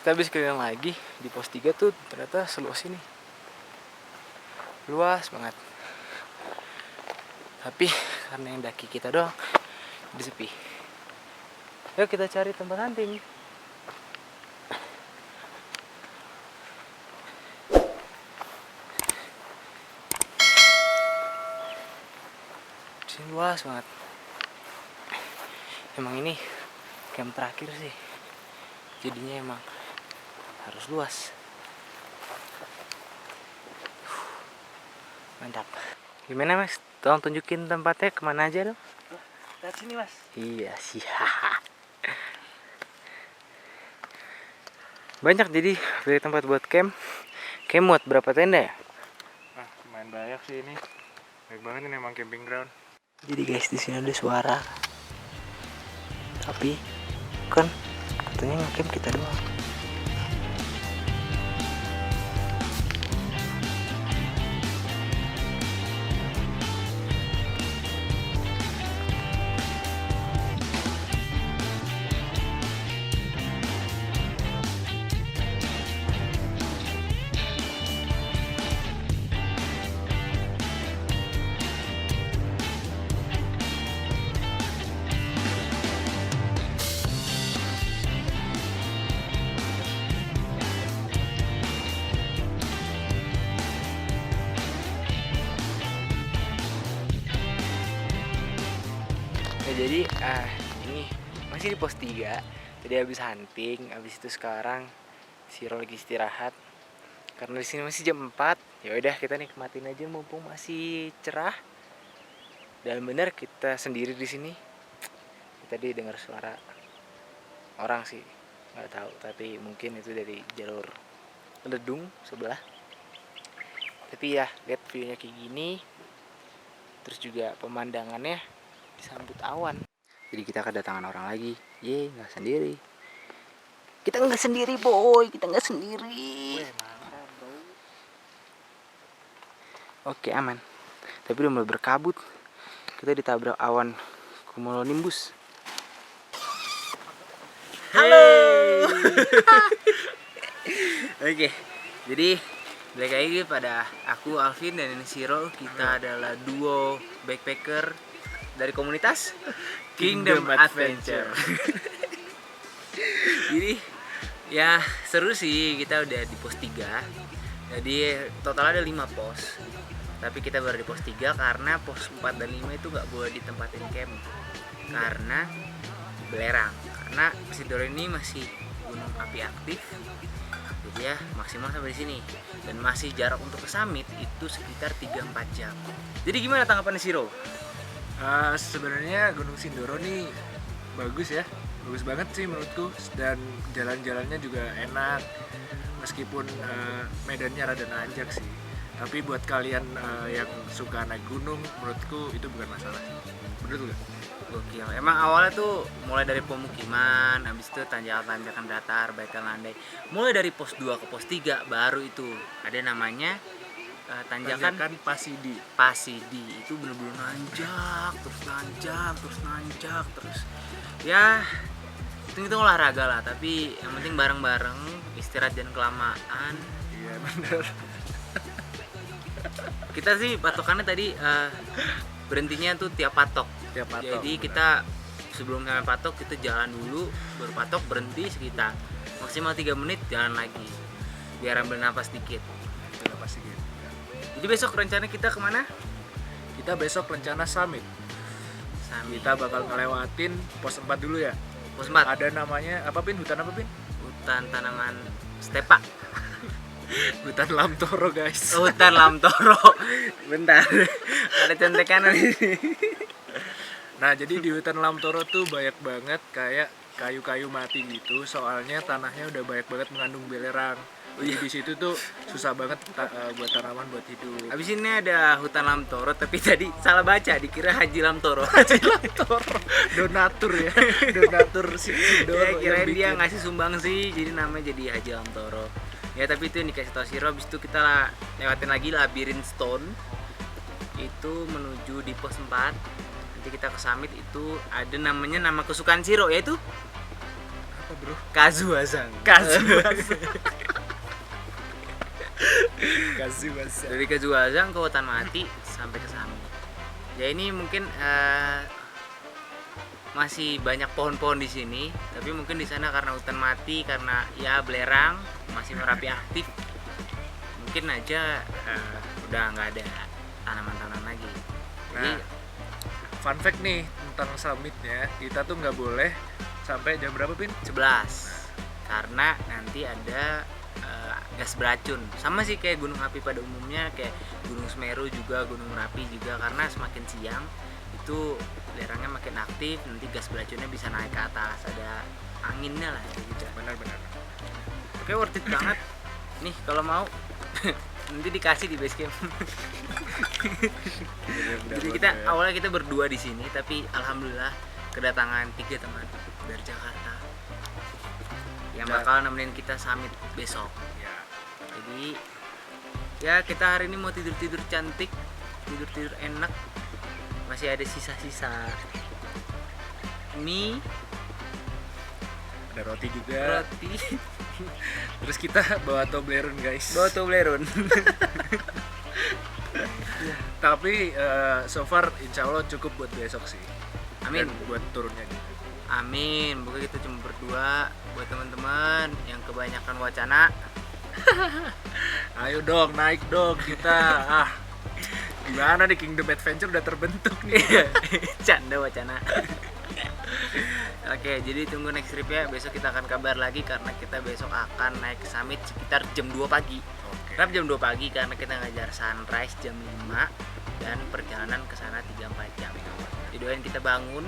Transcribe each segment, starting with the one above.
Kita habis keliling lagi di pos 3 tuh ternyata seluas ini. Luas banget. Tapi karena yang daki kita doang, jadi sepi. Yuk kita cari tempat hunting. Sini luas banget. Emang ini camp terakhir sih. Jadinya emang harus luas. Mantap. Gimana mas? Tolong tunjukin tempatnya kemana aja dong. Lihat sini mas. Iya sih. Banyak jadi dari tempat buat camp. Camp muat berapa tenda ya? Nah, lumayan banyak sih ini. Baik banget ini emang camping ground. Jadi guys di sini ada suara. Tapi kan katanya ngecamp kita doang. Ya, jadi ini masih di pos 3. Tadi habis hunting, habis itu sekarang Siro lagi istirahat. Karena di sini masih jam 4. Ya udah kita nikmatin aja mumpung masih cerah. Dan benar kita sendiri di sini. Tadi dengar suara orang sih, nggak tahu, tapi mungkin itu dari jalur ledung sebelah. Tapi ya lihat view-nya kayak gini. Terus juga pemandangannya disambut awan. Jadi kita kedatangan orang lagi. Nggak sendiri. Kita nggak sendiri boy, kita nggak sendiri. Mantap bro. Oke aman. Tapi udah mulai berkabut. Kita ditabrak awan cumulonimbus. Halo. Oke. Jadi balik lagi pada aku Alvin dan ini Siro. Kita adalah duo backpacker dari komunitas Kingdom Adventure. Jadi ya seru sih, kita udah di pos 3. Jadi total ada 5 pos. Tapi kita baru di pos 3 karena pos 4 dan 5 itu gak boleh ditempatin camp. Karena belerang. Karena Sidoro ini masih gunung api aktif. Jadi ya maksimal sampai di sini. Dan masih jarak untuk ke summit itu sekitar 3-4 jam. Jadi gimana tanggapan Siro? Sebenarnya Gunung Sindoro nih bagus ya, bagus banget sih menurutku, dan jalan-jalannya juga enak meskipun medannya rada nanjak sih. Tapi buat kalian yang suka naik gunung, menurutku itu bukan masalah. Bener tuh gak? Gokil. Emang awalnya tuh mulai dari pemukiman, habis itu tanjakan-tanjakan datar, baikan landai. Mulai dari pos 2 ke pos 3 baru itu ada namanya tanjakan Pasidi. Itu bener-bener nanjak terus. Ya, itu olahraga lah, tapi yang penting bareng-bareng, istirahat jangan kelamaan. Iya bener. Kita sih patokannya tadi berhentinya tuh tiap patok. Jadi kita sebelum sampai patok kita jalan dulu, baru patok berhenti sekitar maksimal 3 menit jalan lagi. Biar ambil napas dikit. Jadi besok rencana kita kemana? Kita besok rencana summit. Kita bakal ngelewatin pos 4 dulu ya. Pos 4. Ada namanya apa Pin? Hutan apa Pin? Hutan tanaman stepa. Hutan Lamtoro guys. Hutan Lamtoro. Bentar. Ada contekan di sini. Nah, jadi di hutan Lamtoro tuh banyak banget kayak kayu-kayu mati gitu. Soalnya tanahnya udah banyak banget mengandung belerang. Jadi di situ tuh susah banget buat tanaman buat hidup. Habis ini ada hutan Lamtoro, tapi tadi salah baca, dikira Haji Lamtoro. Donatur ya. Donatur Ya, Sindoro. kirain dia ngasih sumbang sih, jadi namanya jadi Haji Lamtoro. Ya tapi itu yang dikasih tau Siro. Habis itu kita lewatin lagi labirin stone. Itu menuju di pos 4. Nanti kita ke summit itu ada namanya nama kesukaan Siro, yaitu Apa bro? Kazuhazang. Kazuhazang. Dari Kazuhazang ke hutan mati sampai ke Summit. Ya ini mungkin masih banyak pohon-pohon di sini, tapi mungkin di sana karena hutan mati, karena ya belerang, masih Merapi aktif. Mungkin aja udah nggak ada tanaman-tanaman lagi. Jadi Nah, fun fact nih tentang summitnya, kita tuh nggak boleh sampai jam berapa Pin? 11 karena nanti ada gas beracun, sama sih kayak gunung api pada umumnya, kayak Gunung Semeru juga, Gunung Merapi juga, karena semakin siang itu belerangnya makin aktif, nanti gas beracunnya bisa naik ke atas, ada anginnya lah kayak gitu. Benar-benar. Oke, worth it banget nih kalau mau. Nanti dikasih di base camp. Jadi kita awalnya kita berdua di sini, tapi alhamdulillah kedatangan 3 teman dari Jakarta yang bakal nemenin kita summit besok. Ya. Jadi ya kita hari ini mau tidur-tidur cantik, tidur-tidur enak. Masih ada sisa-sisa mie, Ada roti juga. roti, Terus kita bawa Toblerone guys. bawa Toblerone. Tapi so far insya Allah cukup buat besok sih. Amin. Dan buat turunnya juga. Amin. Bukan kita cuma berdua. Buat teman-teman yang kebanyakan wacana, Ayo dong, naik dong kita. Gimana nih, Kingdom Adventure udah terbentuk nih. canda wacana. Oke, jadi tunggu next trip ya. Besok kita akan kabar lagi karena kita besok akan naik ke summit sekitar jam 2 pagi. Oke. Kenapa jam 2 pagi? Karena kita ngajar sunrise jam 5 dan perjalanan ke sana 3-4 jam. Jadi doain kita bangun.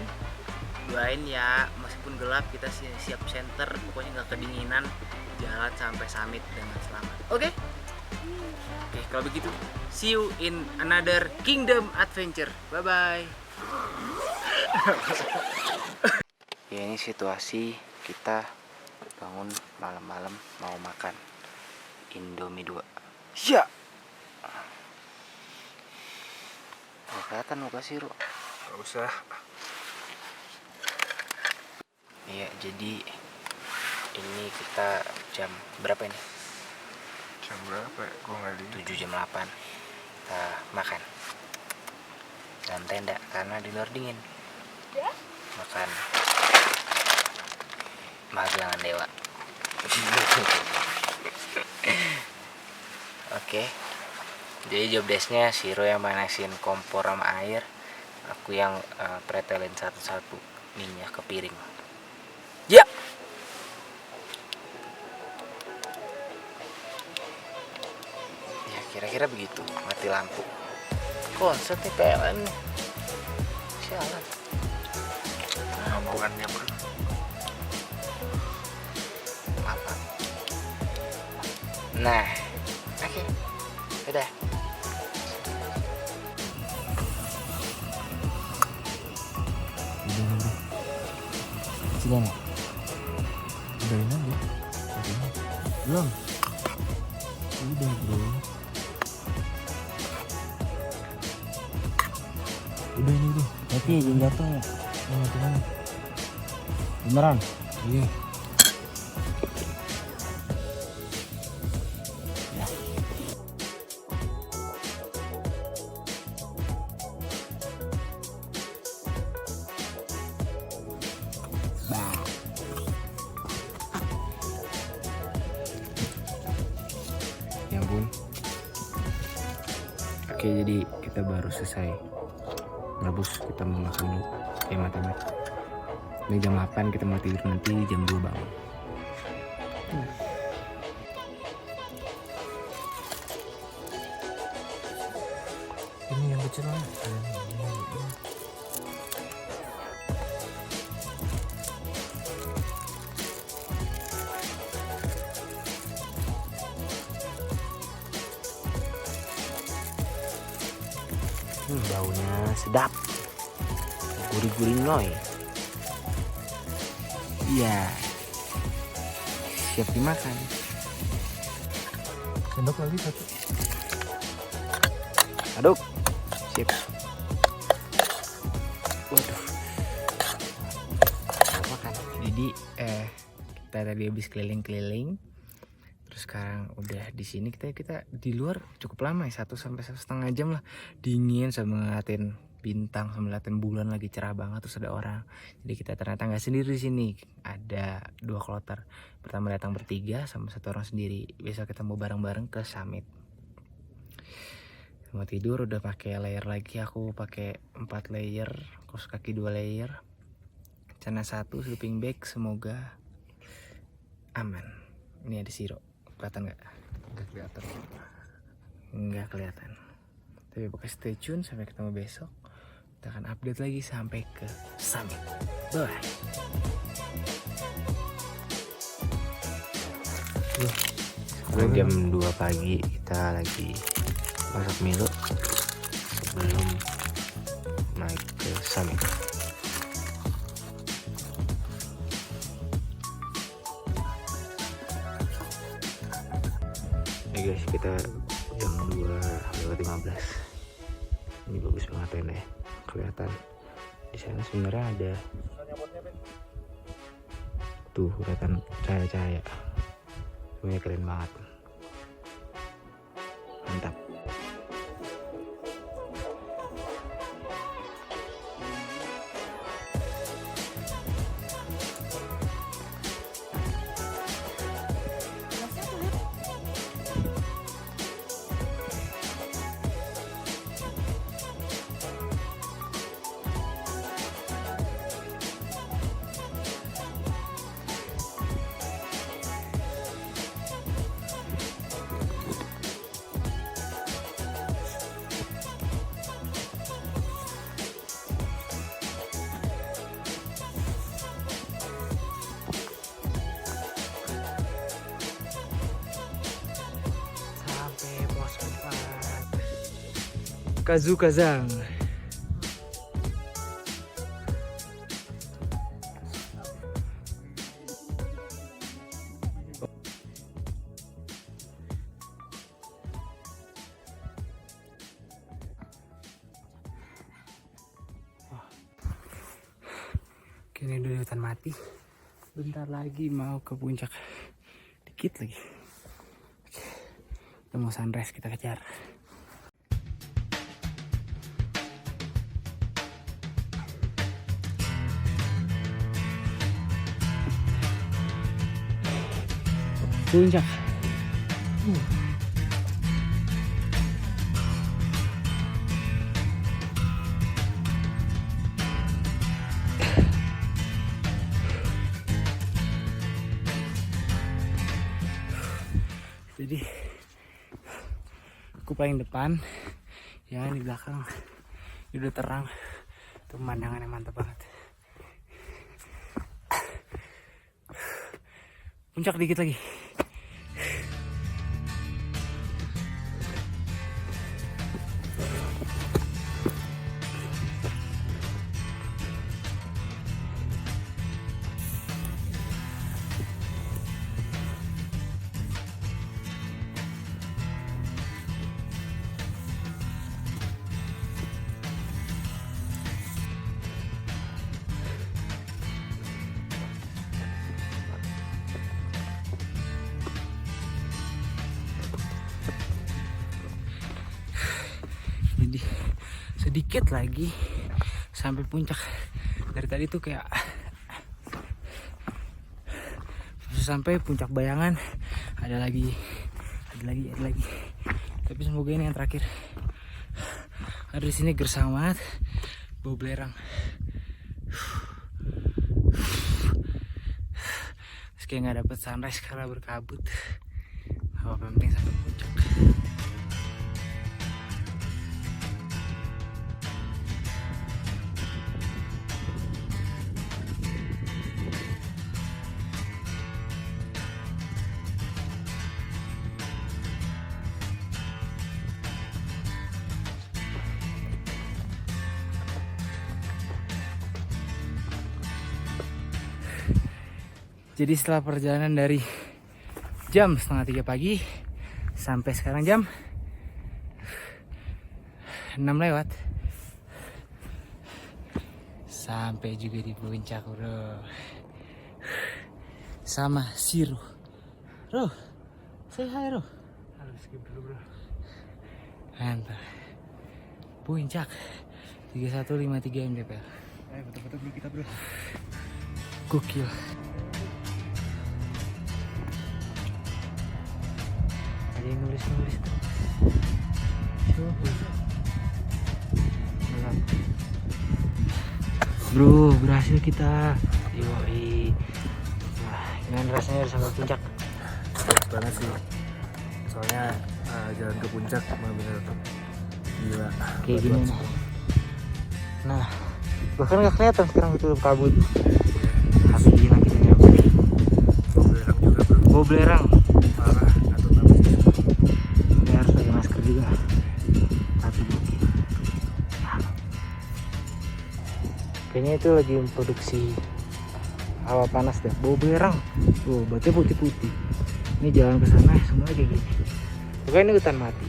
Doain ya, meskipun gelap kita siap center, pokoknya nggak kedinginan, jalan sampai summit dengan selamat. Oke? Oke, kalau begitu see you in another Kingdom Adventure. Bye bye. Ya, ini situasi kita bangun malam-malam mau makan Indomie 2. Ya. Oh, kelihatan muka sih, Ru. Gak usah. Iya, jadi ini kita jam berapa ini? Jam berapa ya? Gue nggak lihat. 7 jam 8. Kita makan dalam tenda karena di luar dingin. Makan magelangan dewa. Oke. Jadi job desknya Siro yang manasin kompor sama air, aku yang pretelin satu-satu minyak ke piring. Ya. Ya kira-kira begitu. Mati lampu. Konsep nih PLN nih. Sialan. Ngomongannya bro. Apa? Nah, oke. Udah. Sudah nih. Udahin aja. Belum. Udah bro. Udah ini bro. Tapi jangan jatuh ya. Mau gimana? Beneran? Iya. Ya ampun. Oke, jadi kita baru selesai ngebus, kita mau makan dulu. Hemat-hemat. Ini jam 8, kita mau tidur nanti jam 2 bangun. Ini yang kecil lah. Baunya sedap, gurih-gurih noy. Iya, siap dimakan. Sendok lagi satu. Aduk, sip. Waduh, makan. Jadi Kita tadi habis keliling-keliling. Terus sekarang udah di sini, kita di luar cukup lama ya, 1 sampai 1,5 jam lah. Dingin sambil ngeliatin bintang, sambil ngeliatin bulan lagi cerah banget. Terus ada orang. Jadi kita ternyata nggak sendiri di sini. Ada 2 kloter. Pertama datang bertiga sama 1 orang sendiri. Besok kita mau bareng-bareng ke summit. Mau tidur udah pakai layer lagi, aku pakai 4 layer, kaos kaki 2 layer, celana 1, sleeping bag, semoga aman. Ini ada Siro, kelihatan nggak? Nggak kelihatan. Nggak kelihatan. Tapi pokoknya stay tune sampai ketemu besok. Kita akan update lagi sampai ke summit. Bye. Sekarang jam 2 pagi kita lagi masak Milo sebelum naik ke summit. Ya guys, kita jam 2:15. Ini bagus banget ya, kelihatan. Di sana sebenarnya ada tuh, kelihatan cahaya-cahaya. Semuanya keren banget. Mantap. Kazukazang. Kini udah hutan mati. Bentar lagi mau ke puncak. Dikit lagi. Kita mau sunrise, kita kejar. Puncak. Jadi aku paling depan, ya di belakang udah terang. Tuh pemandangannya mantap banget. Puncak dikit lagi. Jadi sedikit lagi sampai puncak. Dari tadi tuh kayak sampai puncak bayangan. Ada lagi. Tapi semoga ini yang terakhir. Ada di sini gersang banget, bau belerang. Terus kayak nggak dapet sunrise karena berkabut. Apa penting sampai puncak. Jadi setelah perjalanan dari jam 2:30 pagi sampai sekarang jam 6 lewat, sampai juga di puncak bro. sama si Ro. Ro, say hi Ro. Harus skip dulu bro. Mantap. Puncak 3153 mdpl. Ayo foto-foto dulu kita bro. Gokil. Ada yang nulis tuh. Bro, berhasil kita. Yoi. Wah, gimana rasanya udah sampai puncak? Banget sih. Soalnya jalan ke puncak benar-benar gila. Kayak gini nih. Nah, bahkan nggak kelihatan sekarang itu kabut. Tapi gila kita nyampe. Belerang juga bro. Bawa belerang. Parah atau apa sih? Ini harus pakai masker juga. Tapi gokil. Kayaknya itu lagi produksi hawa panas deh. Bawa belerang. Tuh, batunya putih-putih. Ini jalan ke sana semua kayak gini. Pokoknya ini hutan mati.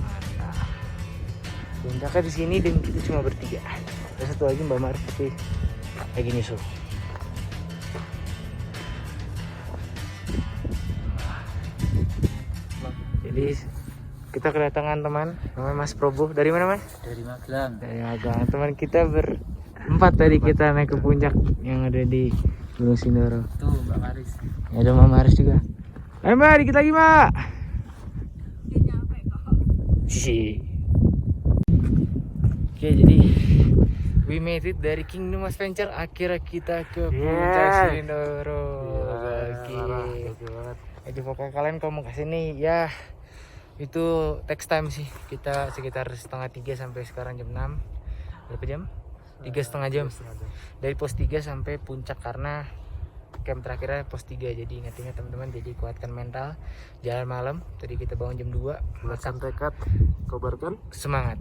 Mantap. Puncaknya di sini dan kita cuma bertiga. Ada satu lagi Mbak Maris tapi lagi nyusul. Jadi kita kedatangan teman namanya Mas Probo. Dari mana Mas? Dari Magelang. Dari Magelang. Teman kita berempat tadi kita naik ke puncak yang ada di Gunung Sindoro. Tuh Mbak Maris. Ada Mbak Maris juga. Ayo Mbak, dikit lagi Mbak. Si. Oke, jadi we made it dari Kingdom Adventure. Akhirnya kita ke puncak Sindoro. Gokil banget. Jadi pokoknya kalian kalau mau kesini ya itu text time sih. Kita sekitar setengah 3 sampai sekarang jam 6. Berapa jam? 3,5 jam. Dari pos 3 sampai puncak karena camp terakhirnya pos 3. Jadi ingat-ingat teman-teman, jadi kuatkan mental. Jalan malam, tadi kita bangun jam 2. Buatkan tekad, kobarkan Semangat.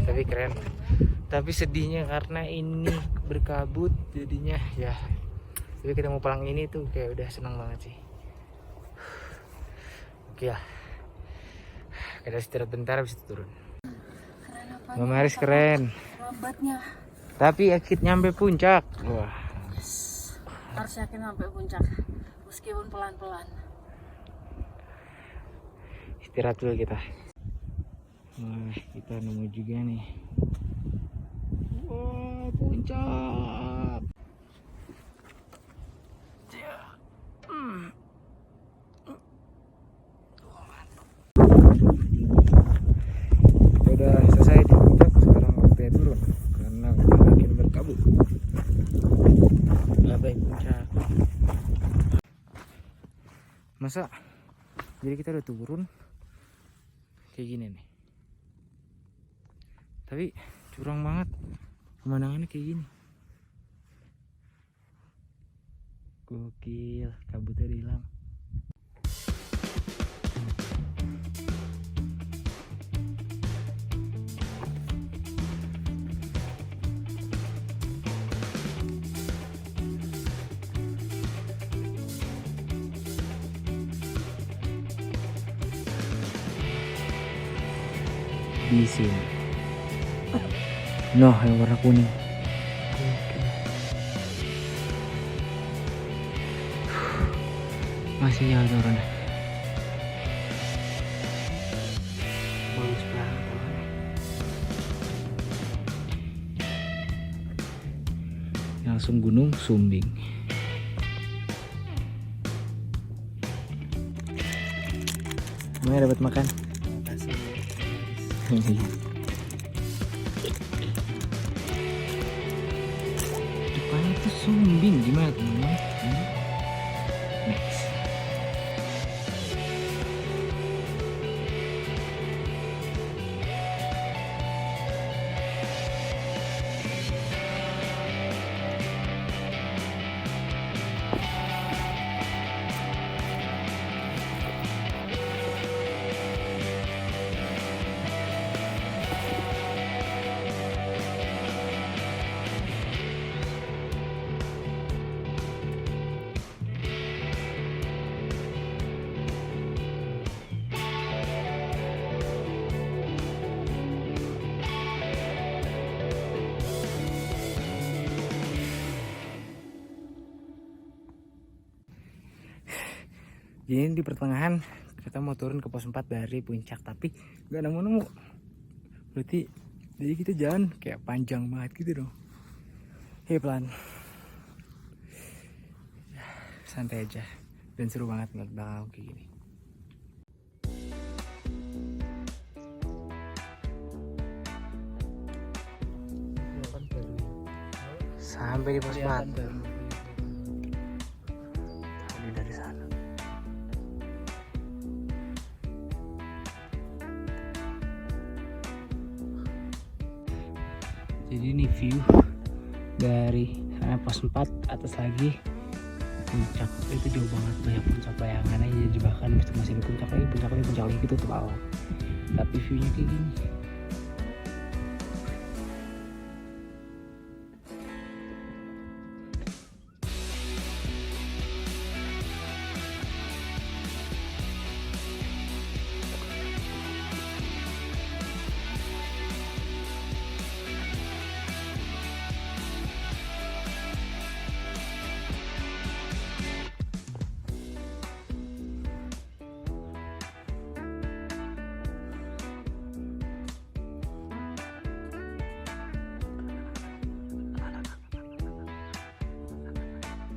Tapi keren. Tapi sedihnya karena ini berkabut jadinya ya. Jadi kita mau pulang ini tuh kayak udah senang banget sih. Oke ya. Kita istirahat bentar habis itu turun. Mbak Maris keren. Lambatnya Tapi akhir nyampe puncak. Wah. harus yakin sampai puncak meskipun pelan-pelan. Istirahat dulu kita. Wah, kita nemu juga nih. Wah, puncak. Udah selesai di puncak, sekarang waktunya turun karena udah makin berkabut. Labai puncak. Masa? Jadi kita udah turun kayak gini nih. Tapi curang banget. Pemandangannya kayak gini. Gokil, kabutnya udah hilang. Di sini. Noh, yang warna kuning. Masih jauh turun. Bagus banget. Langsung Gunung Sumbing. Gimana dapat makan? Makasih. Depannya tuh Sumbing, gimana teman-teman? Next. Jadi di pertengahan kita mau turun ke pos 4 dari puncak, tapi nggak nemu-nemu. Berarti jadi kita jalan kayak panjang banget gitu dong. Pelan, santai aja, dan seru banget ngeliat belakang kayak gini. Sampai di pos 4. Tadi dari sana. Jadi ini view dari sana pos 4 atas lagi puncak. Itu jauh banget, banyak puncak bayangan aja. Jadi bahkan masih di puncak lagi gitu tuh bawah. Tapi viewnya kayak gini.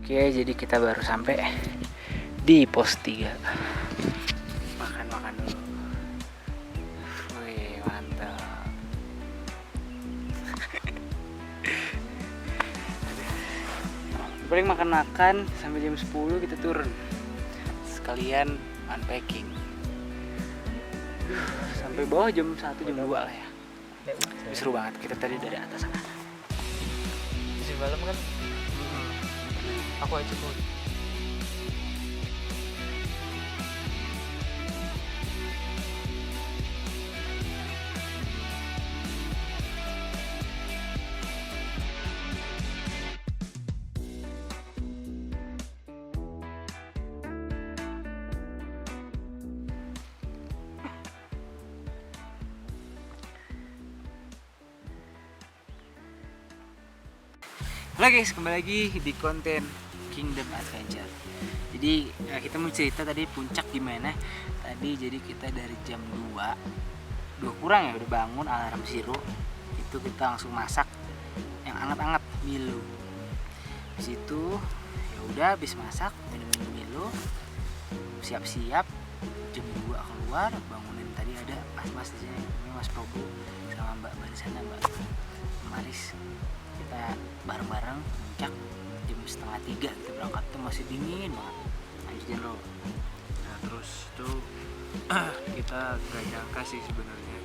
Oke, jadi kita baru sampai di pos 3. Makan dulu. Wih, mantap. Paling makan sampai jam 10 kita turun. Sekalian unpacking. Sampai bawah jam 1, jam 2 lah ya. Seru banget, kita tadi dari atas sana. Di malam kan aku aja pun. Halo guys, kembali lagi di konten Kingdom Adventure. Jadi kita mau cerita tadi puncak gimana. Tadi jadi kita dari jam 2 kurang ya udah bangun, alarm zero. Itu kita langsung masak yang anget-anget, Milo. Habis itu ya udah habis masak, minum Milo, siap-siap jam 2 keluar, bangunin tadi ada mas-mas di sini, Mas Probo sama Mbak di sana, Mbak Maris. Kita bareng-bareng puncak jam 2:30 kita berangkat tuh masih dingin banget. Lanjutin lo. Nah terus tuh kita gak nyangka sih sebenarnya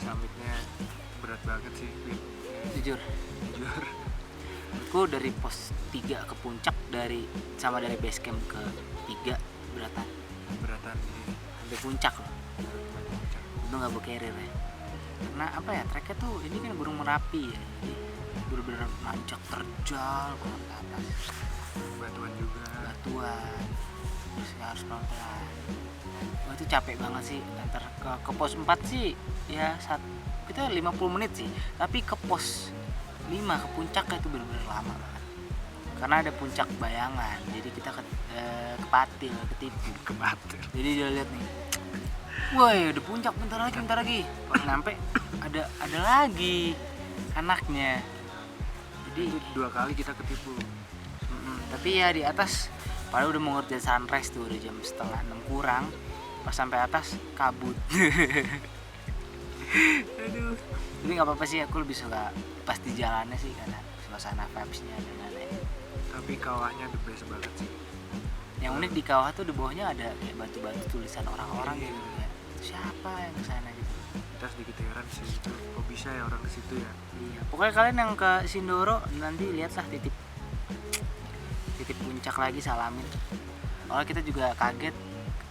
summitnya berat banget sih, Win. Jujur aku dari pos 3 ke puncak dari base camp ke 3 beratan sampai puncak loh. Itu nggak bawa carrier ya, karena apa ya, treknya tuh ini kan Gunung Merapi ya, jadi bener-bener nanjak terjal banget ke atas, Batuan juga. terus harus pelan-pelan. Wah itu capek banget sih. Antar ke pos 4 sih ya kita 50 menit sih, tapi ke pos 5 ke puncak itu bener-bener lama banget karena ada puncak bayangan. Jadi kita ketipu. Jadi dia lihat nih, woi udah puncak, bentar lagi pas nyampe ada lagi anaknya. Jadi Itu 2 kali kita ketipu. tapi ya di atas padahal udah mau ngerjain sunrise tuh, udah jam 5:30 kurang. Pas sampai atas kabut. Aduh, tapi nggak apa-apa sih, aku lebih suka pas di jalannya sih karena suasana vibes-nya dan lain-lain. Tapi kawahnya the best banget sih. Yang unik di kawah tuh di bawahnya ada kayak batu-batu tulisan orang-orang gitu ya. Siapa yang kesana gitu. Kita sedikit heran sih itu, kok bisa ya orang ke situ ya. Iya, pokoknya kalian yang ke Sindoro nanti lihatlah titip puncak lagi, salamin. Awalnya kita juga kaget,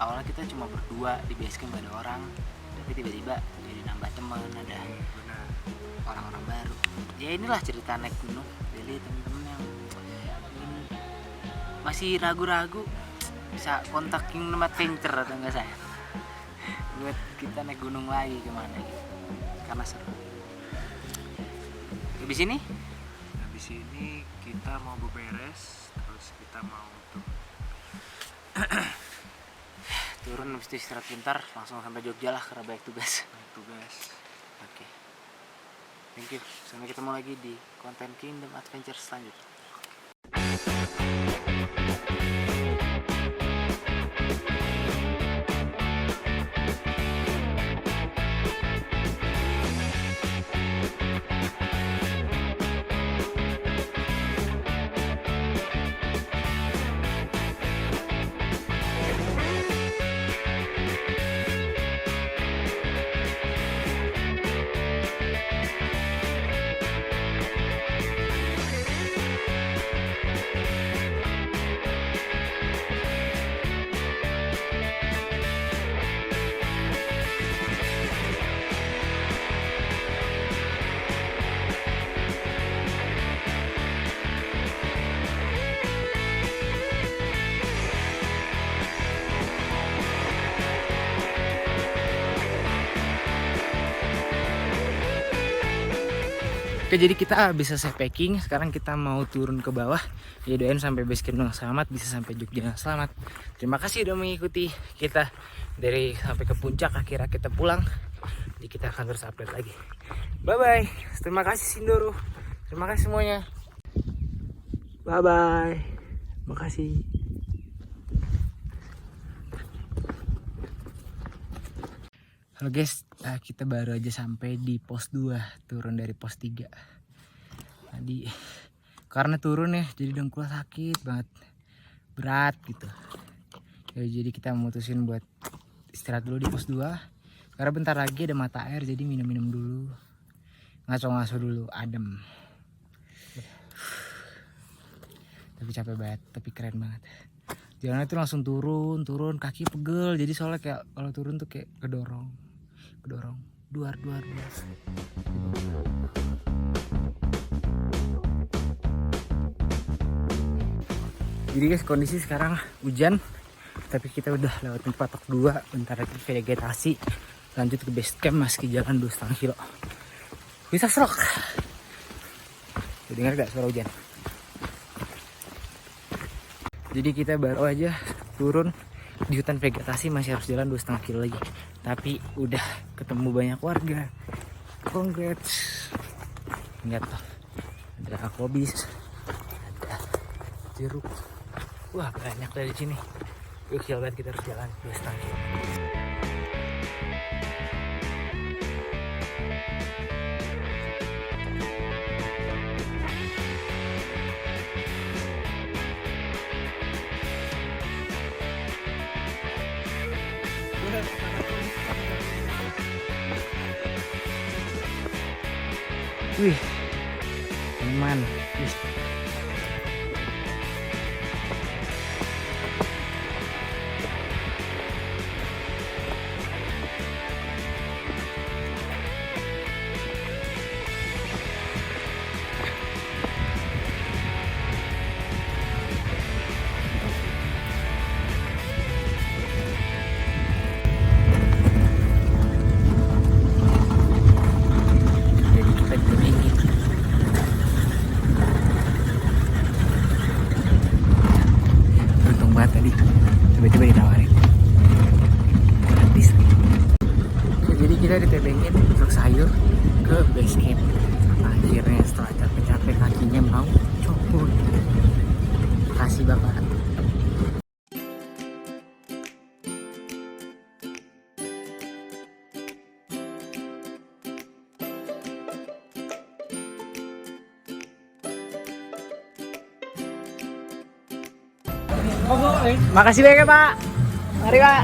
awalnya kita cuma berdua di base camp, gak ada orang, tapi tiba-tiba jadi nambah teman, ada Benar. orang-orang baru. Ya inilah cerita naik gunung. Jadi teman-teman yang masih ragu-ragu bisa kontak Kingdom Adventure atau enggak saya, buat kita naik gunung lagi kemana gitu, karena seru. Habis ini kita mau beberes, terus kita mau tuh turun habis itu istirahat bentar langsung sampai Jogja lah karena banyak tugas. Oke. Thank you. Sampai ketemu lagi di konten Kingdom Adventure selanjutnya. Oke, jadi kita bisa selesai packing. Sekarang kita mau turun ke bawah. Ya doain sampai base camp dengan selamat, bisa sampai Jogja dengan selamat. Terima kasih udah mengikuti kita dari sampai ke puncak. Akhirnya kita pulang. Jadi kita akan terus update lagi. Bye bye. Terima kasih Sindoro. Terima kasih semuanya. Bye bye. Terima kasih. Halo guys, kita baru aja sampai di pos 2, turun dari pos 3. Tadi karena turun ya, jadi dengkul sakit banget, berat gitu. Ya, jadi kita memutusin buat istirahat dulu di pos 2. Karena bentar lagi ada mata air, jadi minum-minum dulu, ngaco-ngaco dulu, adem. Tapi capek banget, tapi keren banget. Jalannya tuh langsung turun, kaki pegel. Jadi soalnya kayak kalau turun tuh kayak kedorong, duar. Jadi guys, kondisi sekarang hujan, tapi kita udah lewatin patok 2, bentar lagi vegetasi, lanjut ke base camp, meski jalan 2,5 kilo. Bisa serok. Dengar gak suara hujan? Jadi kita baru aja turun di hutan vegetasi, masih harus jalan 2,5 kilo lagi. Tapi udah ketemu banyak warga. Congrats. Lihat tuh, ada akobis, ada jeruk. Wah, banyak dari sini. Gokil banget, kita harus jalan 2,5 kilo. Wih, aman. Wih. Tadi tiba-tiba ditawarin gratis. Jadi kita ditebengin untuk sayur ke base camp. Akhirnya setelah capek-capek kakinya mau copot. Makasih Bapak. Makasih banyak ya Pak. Mari Pak.